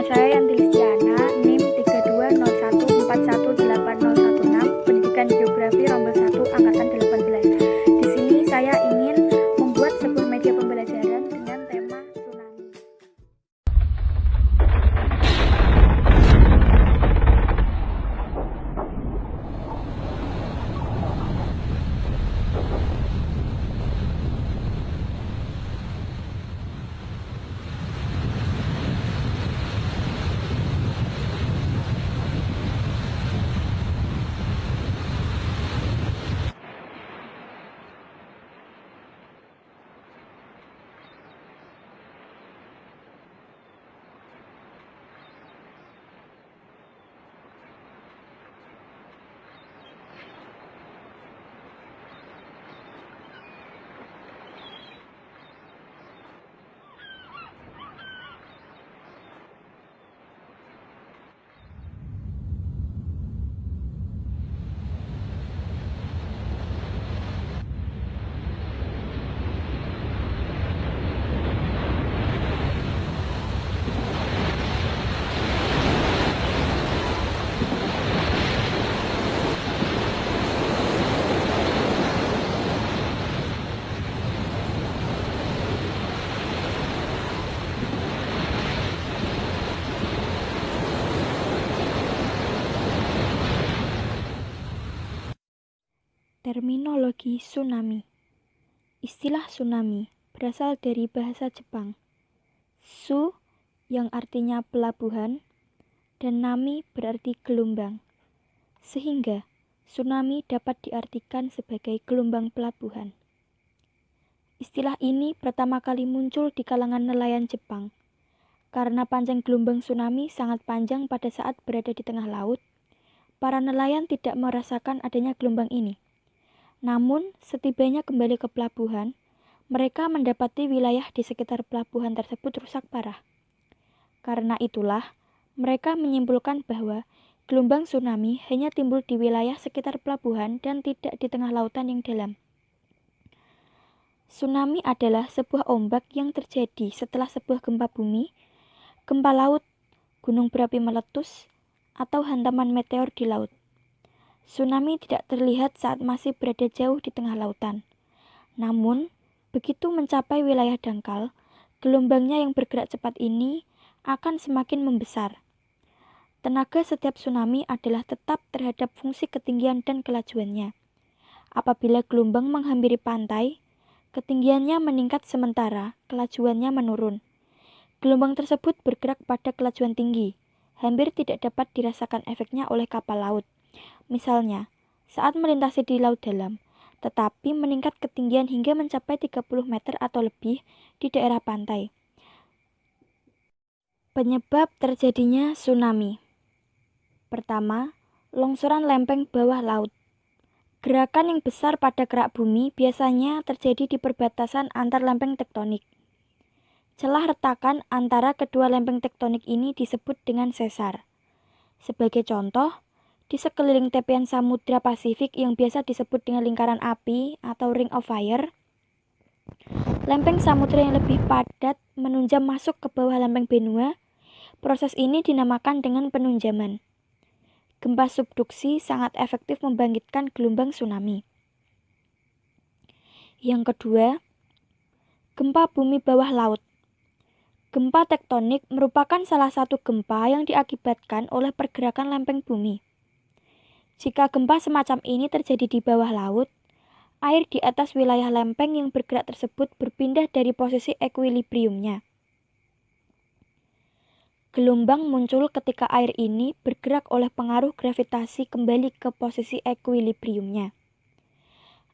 saya Yanti Listiana, NIM 3201418016, Pendidikan Geografi Rombel 1 Angkatan 18. Di sini saya ingin membuat sebuah media pembelajaran dengan tema tsunami. Terminologi tsunami. Istilah tsunami berasal dari bahasa Jepang. Su yang artinya pelabuhan dan nami berarti gelombang. Sehingga tsunami dapat diartikan sebagai gelombang pelabuhan. Istilah ini pertama kali muncul di kalangan nelayan Jepang. Karena panjang gelombang tsunami sangat panjang pada saat berada di tengah laut, para nelayan tidak merasakan adanya gelombang ini. Namun, setibanya kembali ke pelabuhan, mereka mendapati wilayah di sekitar pelabuhan tersebut rusak parah. Karena itulah, mereka menyimpulkan bahwa gelombang tsunami hanya timbul di wilayah sekitar pelabuhan dan tidak di tengah lautan yang dalam. Tsunami adalah sebuah ombak yang terjadi setelah sebuah gempa bumi, gempa laut, gunung berapi meletus, atau hantaman meteor di laut. Tsunami tidak terlihat saat masih berada jauh di tengah lautan. Namun, begitu mencapai wilayah dangkal, gelombangnya yang bergerak cepat ini akan semakin membesar. Tenaga setiap tsunami adalah tetap terhadap fungsi ketinggian dan kelajuannya. Apabila gelombang menghampiri pantai, ketinggiannya meningkat sementara kelajuannya menurun. Gelombang tersebut bergerak pada kelajuan tinggi, hampir tidak dapat dirasakan efeknya oleh kapal laut. Misalnya, saat melintasi di laut dalam, tetapi meningkat ketinggian hingga mencapai 30 meter atau lebih di daerah pantai. Penyebab terjadinya tsunami. Pertama, longsoran lempeng bawah laut. Gerakan yang besar pada kerak bumi biasanya terjadi di perbatasan antar lempeng tektonik. Celah retakan antara kedua lempeng tektonik ini disebut dengan sesar. Sebagai contoh, di sekeliling tepian Samudra Pasifik yang biasa disebut dengan lingkaran api atau Ring of Fire, lempeng samudra yang lebih padat menunjam masuk ke bawah lempeng benua. Proses ini dinamakan dengan penunjaman. Gempa subduksi sangat efektif membangkitkan gelombang tsunami. Yang kedua, gempa bumi bawah laut. Gempa tektonik merupakan salah satu gempa yang diakibatkan oleh pergerakan lempeng bumi. Jika gempa semacam ini terjadi di bawah laut, air di atas wilayah lempeng yang bergerak tersebut berpindah dari posisi ekuilibriumnya. Gelombang muncul ketika air ini bergerak oleh pengaruh gravitasi kembali ke posisi ekuilibriumnya.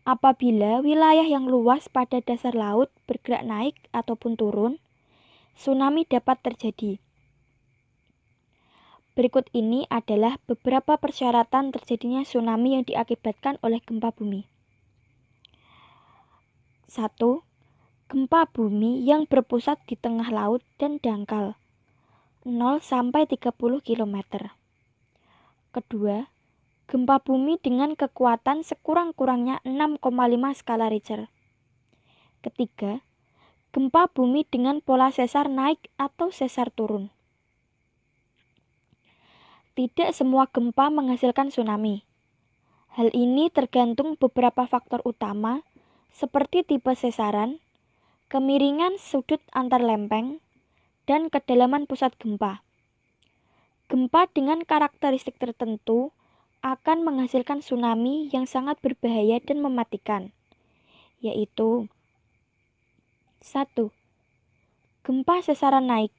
Apabila wilayah yang luas pada dasar laut bergerak naik ataupun turun, tsunami dapat terjadi. Berikut ini adalah beberapa persyaratan terjadinya tsunami yang diakibatkan oleh gempa bumi. 1. Gempa bumi yang berpusat di tengah laut dan dangkal 0-30 km. Kedua, gempa bumi dengan kekuatan sekurang-kurangnya 6,5 skala Richter. Ketiga, gempa bumi dengan pola sesar naik atau sesar turun. tidak semua gempa menghasilkan tsunami. Hal ini tergantung beberapa faktor utama seperti tipe sesaran, kemiringan sudut antar lempeng, dan kedalaman pusat gempa. Gempa dengan karakteristik tertentu akan menghasilkan tsunami yang sangat berbahaya dan mematikan, yaitu 1. Gempa sesaran naik.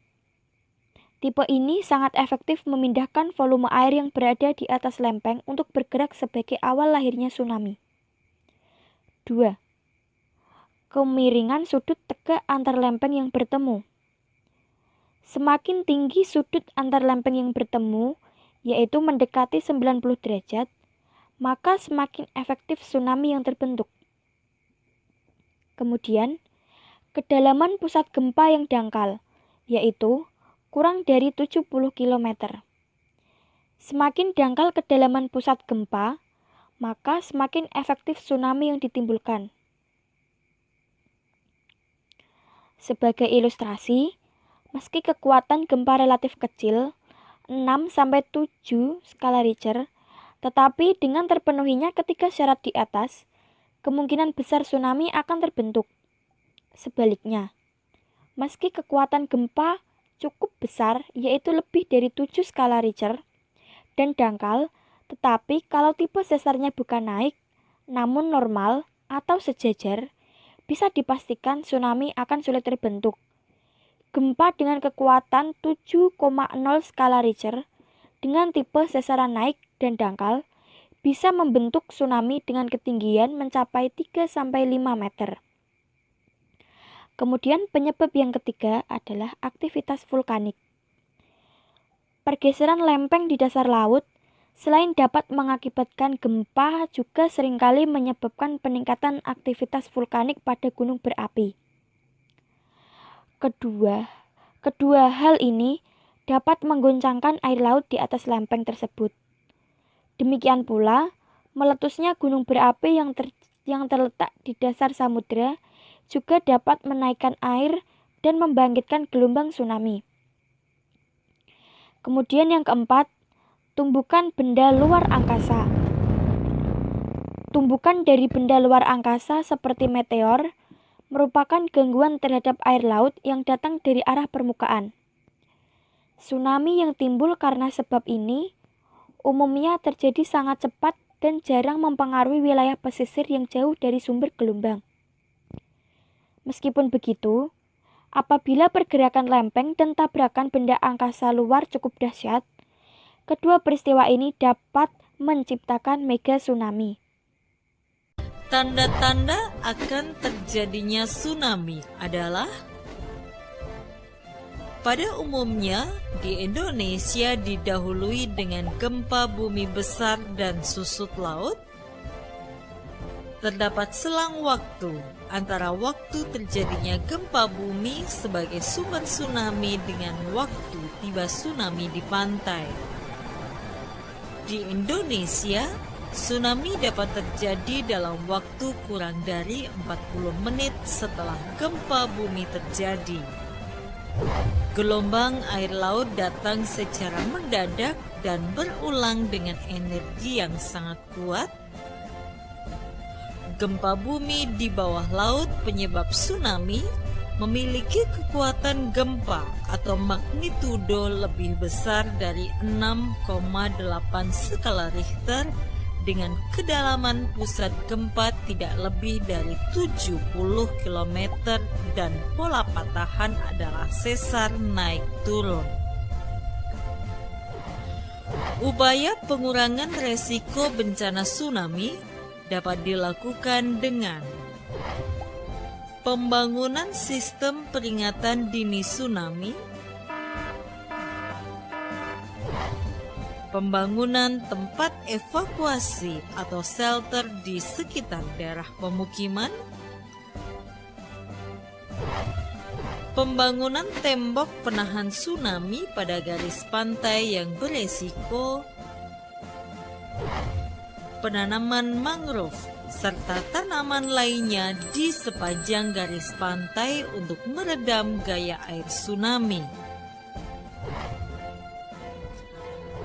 Tipe ini sangat efektif memindahkan volume air yang berada di atas lempeng untuk bergerak sebagai awal lahirnya tsunami. 2. Kemiringan sudut tegak antar lempeng yang bertemu. Semakin tinggi sudut antar lempeng yang bertemu, yaitu mendekati 90 derajat, maka semakin efektif tsunami yang terbentuk. Kemudian, kedalaman pusat gempa yang dangkal, yaitu kurang dari 70 km. Semakin dangkal kedalaman pusat gempa, maka semakin efektif tsunami yang ditimbulkan. Sebagai ilustrasi, meski kekuatan gempa relatif kecil, 6-7 skala Richter, tetapi dengan terpenuhinya ketiga syarat di atas, kemungkinan besar tsunami akan terbentuk. Sebaliknya, meski kekuatan gempa cukup besar, yaitu lebih dari 7 skala Richter, dan dangkal, tetapi kalau tipe sesarnya bukan naik, namun normal atau sejajar, bisa dipastikan tsunami akan sulit terbentuk. Gempa dengan kekuatan 7,0 skala Richter dengan tipe sesaran naik dan dangkal bisa membentuk tsunami dengan ketinggian mencapai 3-5 meter. Kemudian penyebab yang ketiga adalah aktivitas vulkanik. Pergeseran lempeng di dasar laut selain dapat mengakibatkan gempa juga seringkali menyebabkan peningkatan aktivitas vulkanik pada gunung berapi. Kedua hal ini dapat mengguncangkan air laut di atas lempeng tersebut. Demikian pula, meletusnya gunung berapi yang terletak di dasar samudera juga dapat menaikkan air dan membangkitkan gelombang tsunami. Kemudian yang keempat, tumbukan benda luar angkasa. Tumbukan dari benda luar angkasa seperti meteor merupakan gangguan terhadap air laut yang datang dari arah permukaan. Tsunami yang timbul karena sebab ini umumnya terjadi sangat cepat dan jarang mempengaruhi wilayah pesisir yang jauh dari sumber gelombang. Meskipun begitu, apabila pergerakan lempeng dan tabrakan benda angkasa luar cukup dahsyat, kedua peristiwa ini dapat menciptakan mega tsunami. Tanda-tanda akan terjadinya tsunami adalah pada umumnya di Indonesia didahului dengan gempa bumi besar dan susut laut. Terdapat selang waktu antara waktu terjadinya gempa bumi sebagai sumber tsunami dengan waktu tiba tsunami di pantai. Di Indonesia, tsunami dapat terjadi dalam waktu kurang dari 40 menit setelah gempa bumi terjadi. Gelombang air laut datang secara mendadak dan berulang dengan energi yang sangat kuat. Gempa bumi di bawah laut penyebab tsunami memiliki kekuatan gempa atau magnitudo lebih besar dari 6,8 skala Richter dengan kedalaman pusat gempa tidak lebih dari 70 km dan pola patahan adalah sesar naik turun. Upaya pengurangan resiko bencana tsunami dapat dilakukan dengan pembangunan sistem peringatan dini tsunami, pembangunan tempat evakuasi atau shelter di sekitar daerah pemukiman, pembangunan tembok penahan tsunami pada garis pantai yang beresiko, penanaman mangrove, serta tanaman lainnya di sepanjang garis pantai untuk meredam gaya air tsunami.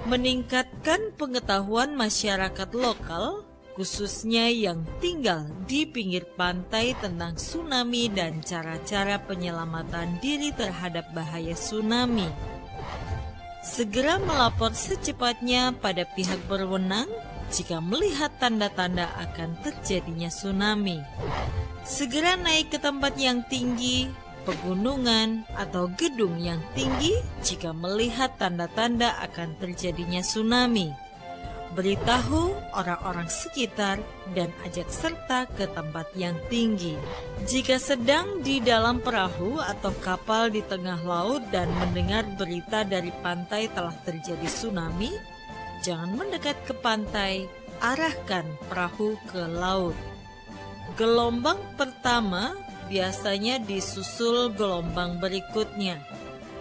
meningkatkan pengetahuan masyarakat lokal, khususnya yang tinggal di pinggir pantai tentang tsunami dan cara-cara penyelamatan diri terhadap bahaya tsunami. Segera melapor secepatnya pada pihak berwenang jika melihat tanda-tanda akan terjadinya tsunami. Segera naik ke tempat yang tinggi, pegunungan, atau gedung yang tinggi jika melihat tanda-tanda akan terjadinya tsunami. Beritahu orang-orang sekitar dan ajak serta ke tempat yang tinggi. Jika sedang di dalam perahu atau kapal di tengah laut dan mendengar berita dari pantai telah terjadi tsunami, jangan mendekat ke pantai, arahkan perahu ke laut. Gelombang pertama biasanya disusul gelombang berikutnya.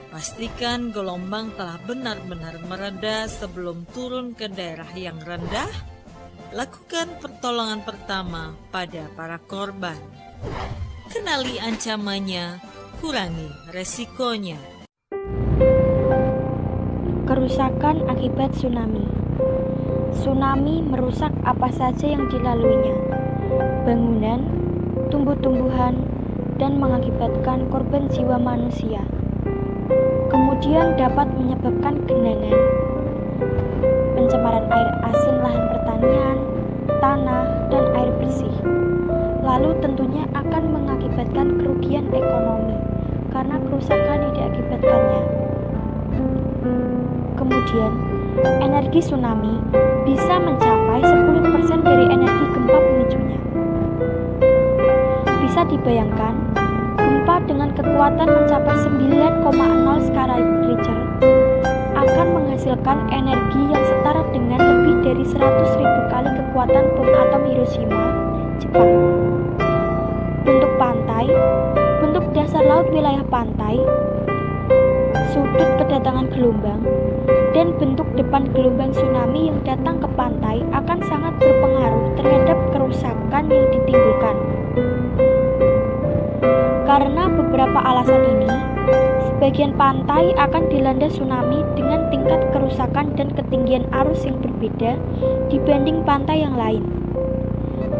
Pastikan gelombang telah benar-benar mereda sebelum turun ke daerah yang rendah. Lakukan pertolongan pertama pada para korban. Kenali ancamannya, kurangi resikonya. Kerusakan akibat tsunami. Tsunami merusak apa saja yang dilaluinya, bangunan, tumbuh-tumbuhan, dan mengakibatkan korban jiwa manusia. Kemudian dapat menyebabkan genangan, pencemaran air asin lahan pertanian, tanah, dan air bersih. Lalu tentunya akan mengakibatkan kerugian ekonomi karena kerusakan yang diakibatkannya. Kemudian, energi tsunami bisa mencapai 10% dari energi gempa pemicunya. Bisa dibayangkan, gempa dengan kekuatan mencapai 9,0 skala Richter akan menghasilkan energi yang setara dengan lebih dari 100.000 kali kekuatan bom atom Hiroshima, Jepang. Bentuk pantai, bentuk dasar laut wilayah pantai, sudut kedatangan gelombang, dan bentuk depan gelombang tsunami yang datang ke pantai akan sangat berpengaruh terhadap kerusakan yang ditimbulkan. Karena beberapa alasan ini, sebagian pantai akan dilanda tsunami dengan tingkat kerusakan dan ketinggian arus yang berbeda dibanding pantai yang lain.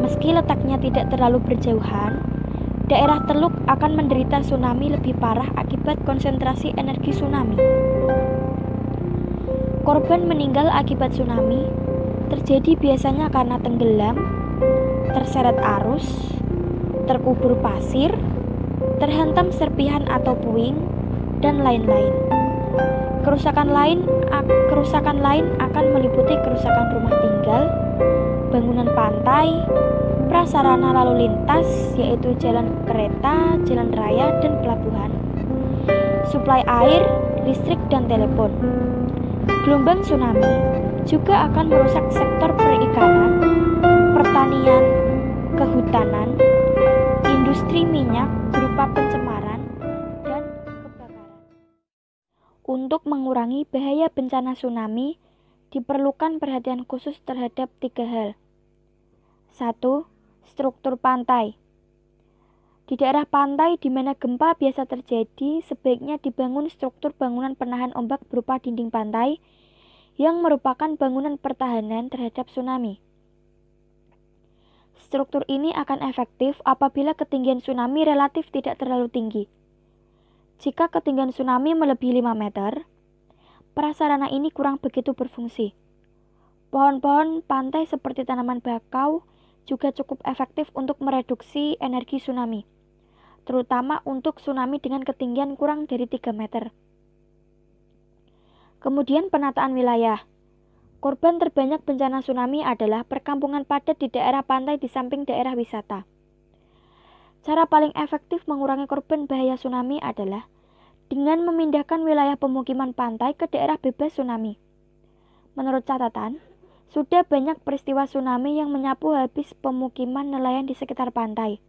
Meski letaknya tidak terlalu berjauhan, daerah Teluk akan menderita tsunami lebih parah akibat konsentrasi energi tsunami. Korban meninggal akibat tsunami terjadi biasanya karena tenggelam, terseret arus, terkubur pasir, terhantam serpihan atau puing, dan lain-lain. Kerusakan lain akan meliputi kerusakan rumah tinggal, bangunan pantai, prasarana lalu lintas yaitu jalan kereta, jalan raya, dan pelabuhan, suplai air, listrik, dan telepon. Gelombang tsunami juga akan merusak sektor perikanan, pertanian, kehutanan, industri minyak berupa pencemaran, dan kebakaran. Untuk mengurangi bahaya bencana tsunami, diperlukan perhatian khusus terhadap 3 hal. 1. Struktur pantai. Di daerah pantai di mana gempa biasa terjadi, sebaiknya dibangun struktur bangunan penahan ombak berupa dinding pantai yang merupakan bangunan pertahanan terhadap tsunami. Struktur ini akan efektif apabila ketinggian tsunami relatif tidak terlalu tinggi. Jika ketinggian tsunami melebihi 5 meter, prasarana ini kurang begitu berfungsi. Pohon-pohon pantai seperti tanaman bakau juga cukup efektif untuk mereduksi energi tsunami, terutama untuk tsunami dengan ketinggian kurang dari 3 meter. Kemudian penataan wilayah. Korban terbanyak bencana tsunami adalah perkampungan padat di daerah pantai di samping daerah wisata. Cara paling efektif mengurangi korban bahaya tsunami adalah dengan memindahkan wilayah pemukiman pantai ke daerah bebas tsunami. Menurut catatan, sudah banyak peristiwa tsunami yang menyapu habis pemukiman nelayan di sekitar pantai.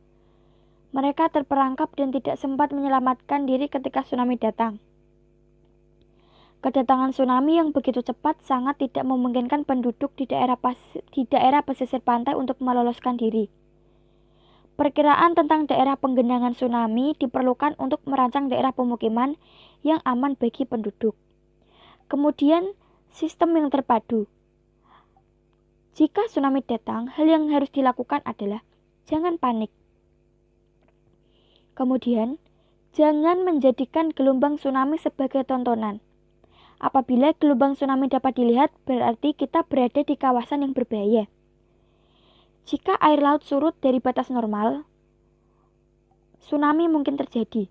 Mereka terperangkap dan tidak sempat menyelamatkan diri ketika tsunami datang. Kedatangan tsunami yang begitu cepat sangat tidak memungkinkan penduduk di daerah pesisir pantai untuk meloloskan diri. Perkiraan tentang daerah penggenangan tsunami diperlukan untuk merancang daerah pemukiman yang aman bagi penduduk. Kemudian, sistem yang terpadu. Jika tsunami datang, hal yang harus dilakukan adalah jangan panik. Kemudian, jangan menjadikan gelombang tsunami sebagai tontonan. Apabila gelombang tsunami dapat dilihat, berarti kita berada di kawasan yang berbahaya. Jika air laut surut dari batas normal, tsunami mungkin terjadi.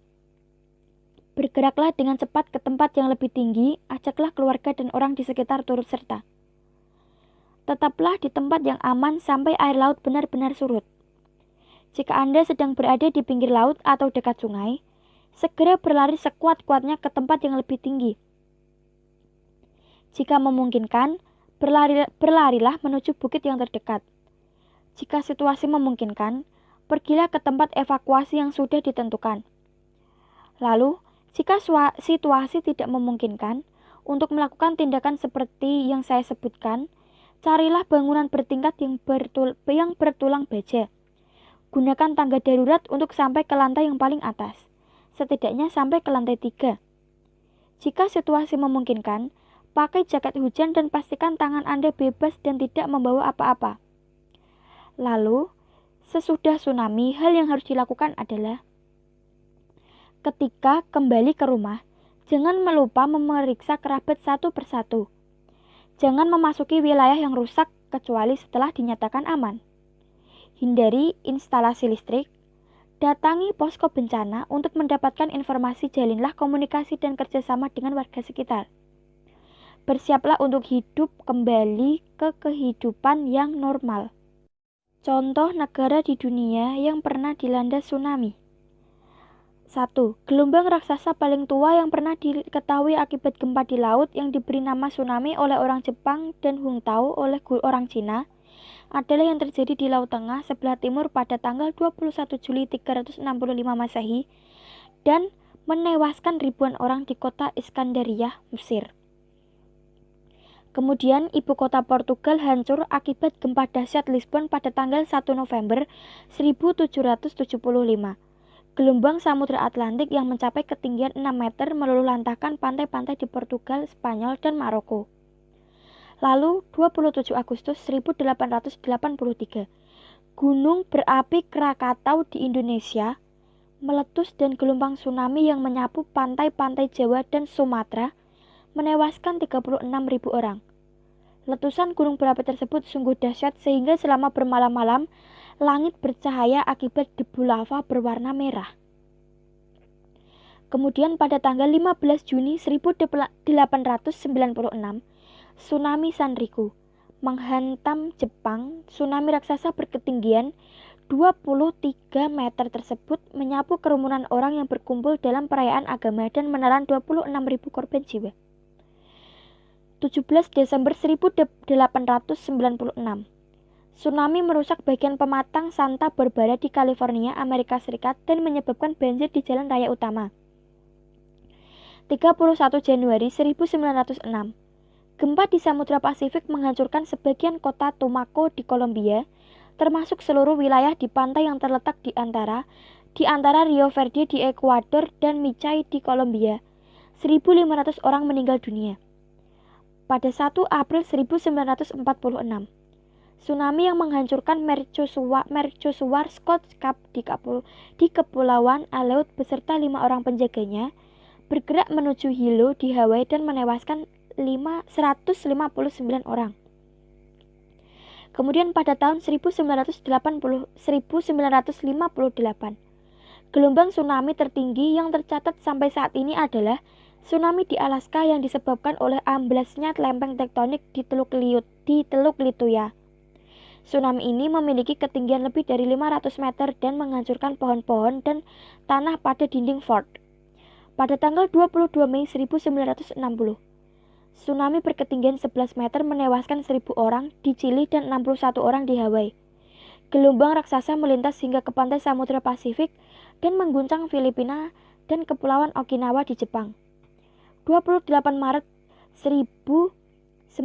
Bergeraklah dengan cepat ke tempat yang lebih tinggi, ajaklah keluarga dan orang di sekitar turut serta. Tetaplah di tempat yang aman sampai air laut benar-benar surut. Jika Anda sedang berada di pinggir laut atau dekat sungai, segera berlari sekuat-kuatnya ke tempat yang lebih tinggi. Jika memungkinkan, berlarilah menuju bukit yang terdekat. Jika situasi memungkinkan, pergilah ke tempat evakuasi yang sudah ditentukan. Lalu, jika situasi tidak memungkinkan untuk melakukan tindakan seperti yang saya sebutkan, carilah bangunan bertingkat yang bertulang baja. Gunakan tangga darurat untuk sampai ke lantai yang paling atas, setidaknya sampai ke lantai 3. Jika situasi memungkinkan, pakai jaket hujan dan pastikan tangan Anda bebas dan tidak membawa apa-apa. Lalu, sesudah tsunami, hal yang harus dilakukan adalah ketika kembali ke rumah, jangan lupa memeriksa kerabat satu persatu. Jangan memasuki wilayah yang rusak kecuali setelah dinyatakan aman. Hindari instalasi listrik. Datangi posko bencana untuk mendapatkan informasi, jalinlah komunikasi dan kerjasama dengan warga sekitar. Bersiaplah untuk hidup kembali ke kehidupan yang normal. Contoh negara di dunia yang pernah dilanda tsunami. 1. Gelombang raksasa paling tua yang pernah diketahui akibat gempa di laut yang diberi nama tsunami oleh orang Jepang dan Hungtao oleh orang Cina adalah yang terjadi di Laut Tengah sebelah timur pada tanggal 21 Juli 365 Masehi dan menewaskan ribuan orang di kota Iskandariyah, Mesir. Kemudian ibu kota Portugal hancur akibat gempa dahsyat Lisbon pada tanggal 1 November 1775. Gelombang Samudra Atlantik yang mencapai ketinggian 6 meter meluluhlantahkan pantai-pantai di Portugal, Spanyol, dan Maroko. Lalu 27 Agustus 1883, gunung berapi Krakatau di Indonesia meletus dan gelombang tsunami yang menyapu pantai-pantai Jawa dan Sumatera menewaskan 36.000 orang. Letusan gunung berapi tersebut sungguh dahsyat sehingga selama bermalam-malam langit bercahaya akibat debu lava berwarna merah. Kemudian pada tanggal 15 Juni 1896, tsunami Sanriku menghantam Jepang. Tsunami raksasa berketinggian 23 meter tersebut menyapu kerumunan orang yang berkumpul dalam perayaan agama dan menelan 26.000 korban jiwa. 17 Desember 1896, tsunami merusak bagian pematang Santa Barbara di California, Amerika Serikat dan menyebabkan banjir di jalan raya utama. 31 Januari 1906, gempa di Samudra Pasifik menghancurkan sebagian kota Tumaco di Kolombia, termasuk seluruh wilayah di pantai yang terletak di antara Rio Verde di Ekuador dan Michay di Kolombia. 1.500 orang meninggal dunia. Pada 1 April 1946, tsunami yang menghancurkan mercusuar Scott Cap di Kepulauan Aleut beserta 5 orang penjaganya bergerak menuju Hilo di Hawaii dan menewaskan 159 orang. Kemudian pada tahun 1958, gelombang tsunami tertinggi yang tercatat sampai saat ini adalah tsunami di Alaska yang disebabkan oleh amblasnya lempeng tektonik di Teluk Lituya. Tsunami ini memiliki ketinggian lebih dari 500 meter dan menghancurkan pohon-pohon dan tanah pada dinding fort. Pada tanggal 22 Mei 1960, tsunami berketinggian 11 meter menewaskan 1.000 orang di Chili dan 61 orang di Hawaii. Gelombang raksasa melintas hingga ke pantai Samudra Pasifik dan mengguncang Filipina dan Kepulauan Okinawa di Jepang. 28 Maret 1964,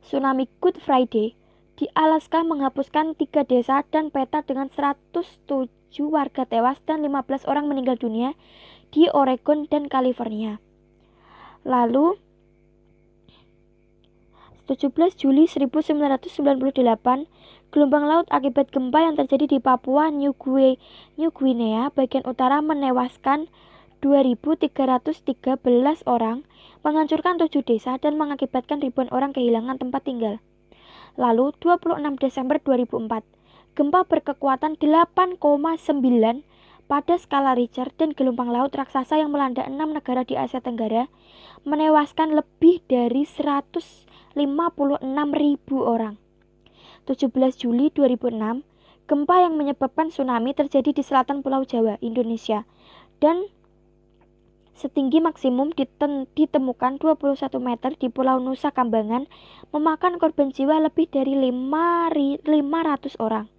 tsunami Good Friday di Alaska menghapuskan 3 desa dan peta dengan 107 warga tewas dan 15 orang meninggal dunia di Oregon dan California. Lalu 17 Juli 1998, gelombang laut akibat gempa yang terjadi di Papua New Guinea bagian utara menewaskan 2.313 orang, menghancurkan 7 desa, dan mengakibatkan ribuan orang kehilangan tempat tinggal. Lalu 26 Desember 2004, gempa berkekuatan 8,9 pada skala Richter dan gelombang laut raksasa yang melanda 6 negara di Asia Tenggara menewaskan lebih dari 156.000 orang. 17 Juli 2006, gempa yang menyebabkan tsunami terjadi di selatan Pulau Jawa, Indonesia, dan setinggi maksimum ditemukan 21 meter di Pulau Nusa Kambangan, memakan korban jiwa lebih dari 500 orang.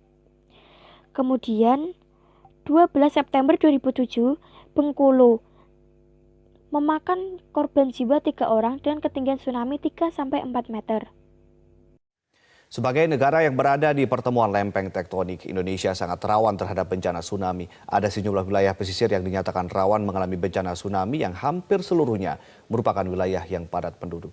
Kemudian 12 September 2007, Bengkulu memakan korban jiwa 3 orang dan ketinggian tsunami 3-4 meter. Sebagai negara yang berada di pertemuan lempeng tektonik, Indonesia sangat rawan terhadap bencana tsunami. Ada sejumlah wilayah pesisir yang dinyatakan rawan mengalami bencana tsunami yang hampir seluruhnya merupakan wilayah yang padat penduduk.